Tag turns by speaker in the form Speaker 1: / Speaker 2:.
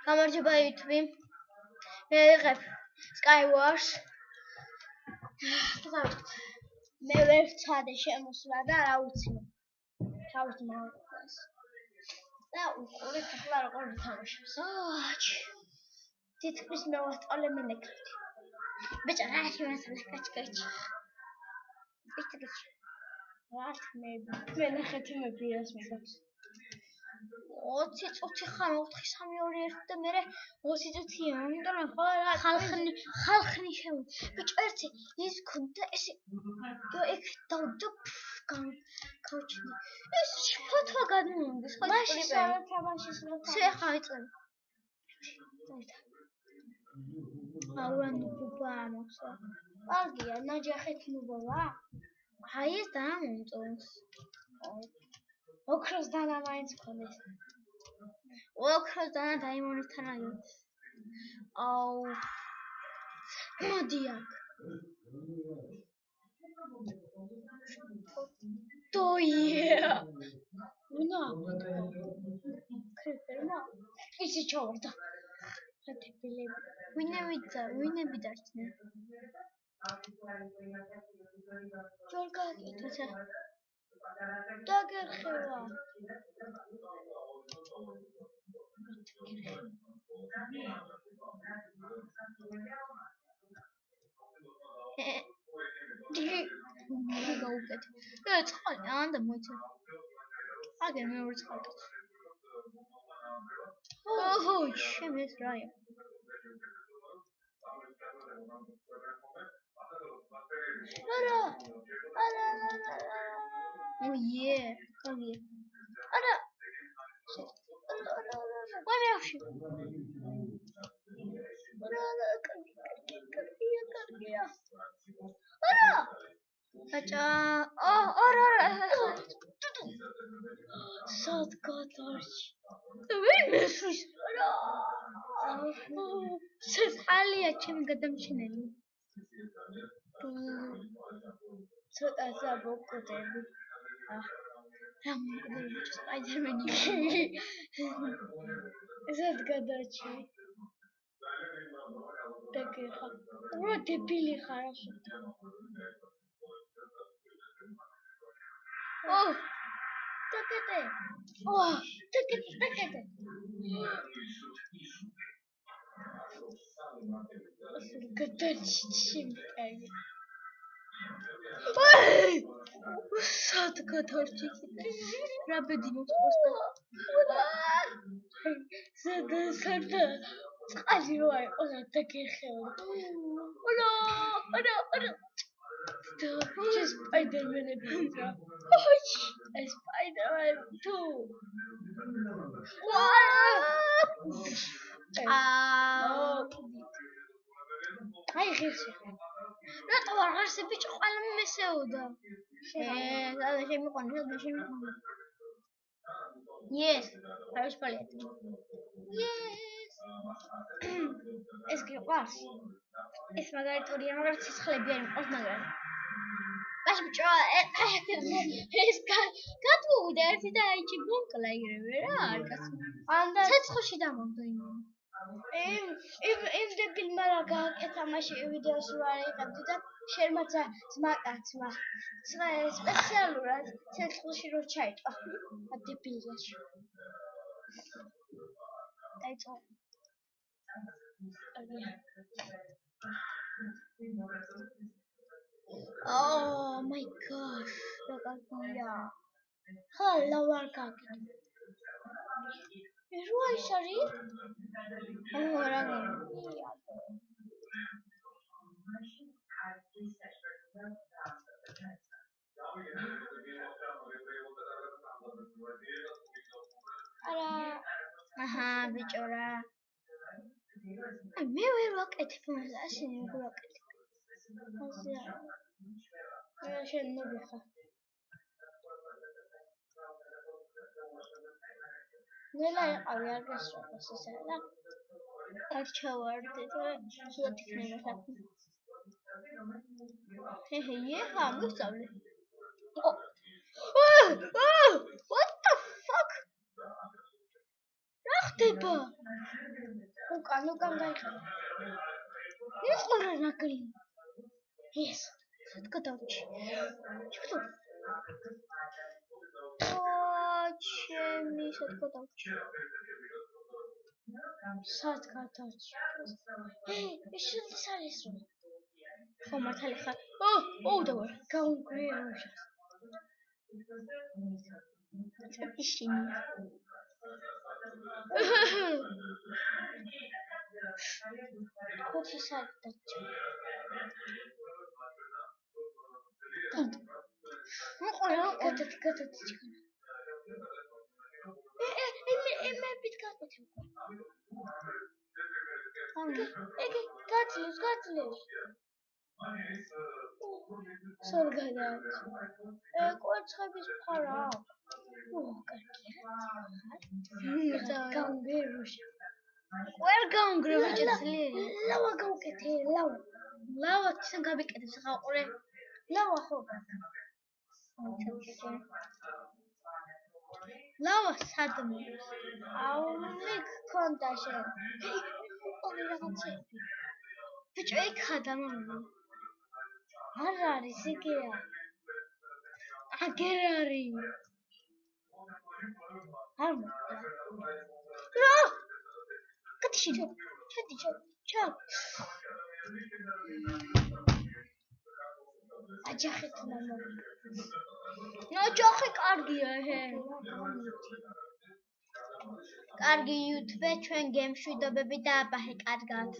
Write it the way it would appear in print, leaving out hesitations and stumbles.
Speaker 1: გამარჯობა YouTube. მე ვიღებ Skywars. მე ვერ ვცადე შემოსვლა და რა ვიცი. თავის მოვყვეს. და უყურეთ ახლა როგორ ვთამაშობს. თითქმის მოვასწავლე მინექრიფტი. ბიჭო, რა შემოსვლა კაჩკაჩი. მე ნახეთ მე პირას მეგობრს. 20 წუთი ხარ 4-3-2-1 და მე 20 წუთია. ამიტომ ხო რა ხალხნი შევ. ბიჭო, ერთი ის ქონდა ეს ეგ დავდა კაუჩი. ეს ფოთვა გადმოვიდეს ხო? მაშინ თამაშის ხა იწენ. აუანი პუპა მოხსა. პარგია ნაჯახეთ ნუბოვა. აი ეს დამომწონს. ოქროს დანა მაინც ქონდეს. ოქროს დანა დაიმონისთან აგებს. აუ. მოდი აქ. დოია. ვინა? ქრიფერმა? ისი ჩავარდა. ხათებელები. ვინები დარჩნენ? ჯორგა კითხა. დაგერხევა. გაუკეთ. წყალი ანდა მოიცა. აგერ მე ვერ წყალთ. ოჰო, შემეს რაია. არა. Oh yeah. Არა. ვარაში. კარგია. არა. აჭა. არა. სადგადარში. ვერ მესვის. არა. სესალია ჩემი გადამჩენელი. ცოტა საბოკვდები. რა მოკლედ სპაიდერმენი. ესეთ გადაჩი. დაგეხა. უბრალოდ დებილი ხარ ასე. დაკეტე. დაკეტე. გადაჩი. სადგადარჩი. რა ბედი მოხსნა. სადა. წყალი რო აიყო და დაგეხევა. არა. ეს სპაიდერმენები რა. ეს სპაიდერმენ თუ. აი ღირსი. რატო აღარსე ბიჭო ყველა მესეოდა. და შემიყვანე. Yes. არის პალეტი. Yes. ეს გიყვარს. ეს მაგალითურია, მაგრამ ცისხლები არ მყავს მაგრამ. ბაში ბიჭო, ეს გადმოვიდა ერთი და აიჭი ბონკლა იგრევე რა არის კაცო. ანდა ცეცხლში დამომდო იმენ. იმ დებილმა რა გააკეთა მაშინ ვიდეოს ვარ იყებდი და შერმაცა ძმაკაცმა სპეციალურად ცეცხლში რო ჩაიტყვა დებილიაში. დაიწყო. Oh my gosh, რა კარგია. ხალა ვარ კარგი. რო ის არის? რა გია. არა. აჰა, ბიჭო რა. მე ვერ ვაკეთებ მას, ასე ვერ ვაკეთებ. ასე. რა შენ მოგიხარ. ნელა იყავი არ გასწავლეს ესე რა. არ ჩავარდე და სულ იქნება საქმე. ხა, მოგწავლე. What the fuck? რა ხდება? უკან დაიხარა. ეს ყველა ნაკლი. ეს სად გადავჭი? ჩქო. ჩემი სად გადავჭი? სად გადავჭი? ეს შენს არის რომ. ხო მართალი ხარ. დავა, გაუნგრეოშა. ისინი. ხუთი სად დაჭი? მოყოლა გადაჭი. მე პიტკატი. ეგ გაძლევს. სულ გადაჭი. კვერცხების ფარა. კარგია. გაუნგრეოშა. ვერ გაუნგრეოშა ძლიერი. ლავა გავუკეთე, ლავა. ლავა ისე გავიკეთებ საყურე. ლავა ხო. ლავა სადმე. აუ გქონდა შენ. ორი რაღაცები. ბიჭო იქადა მამა. არ არის იგია. აგერ არის. არ მოხდა. რა? კეთში. ჩა. აჯახეთ მამა. ნოჯახი კარგია ჰე. კარგი YouTube ჩვენ გემშვიდობები დააბაჰე კარგად.